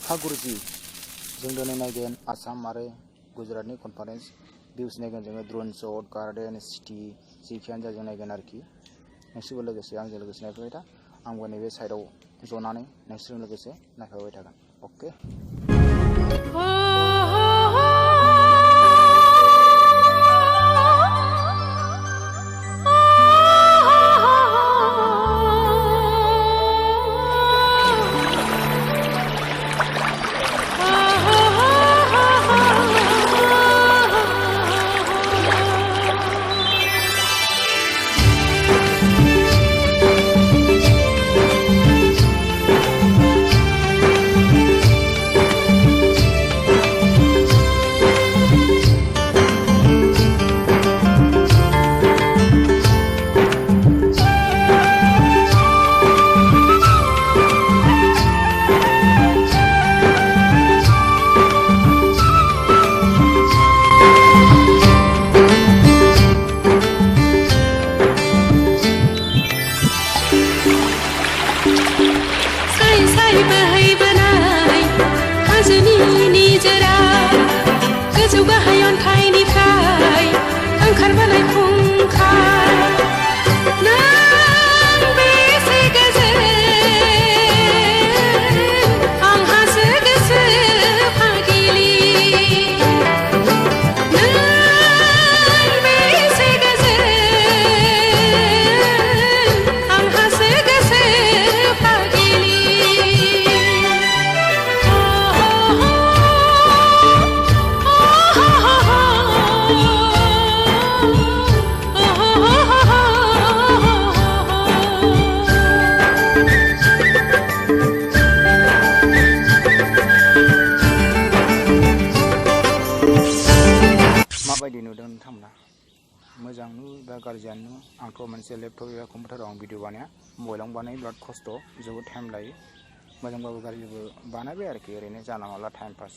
हा गुरुजी जों दिनै नायगोन आसाम आरो गुजरातनि कनफारेन्स भिउस नायगोन जोङो ड्रन शट गार्डेन सिटी जिखियानो जा जों नायगोन आरोखि नोंसोरबो लोगोसे आंजों लोगोसे नायफाबाय था आंबो नैबे साइडआव जनानै नोंसोरजों लोगोसे नायफाबाय थागोन अके माबायदि नुदों नोंथांमोना मोजां नु बा गाज्रियानो नु आंथ' मोनसे लेपटप एबा कम्पिउटाराव आं भिडिअ बानाया मबाइलाव बानाय बिराद खस्थ' जोबोद टाइम लायो मोजांबाबो गाज्रिबो बानायबाय आरोखि ओरैनो जानला मानला टाइम पास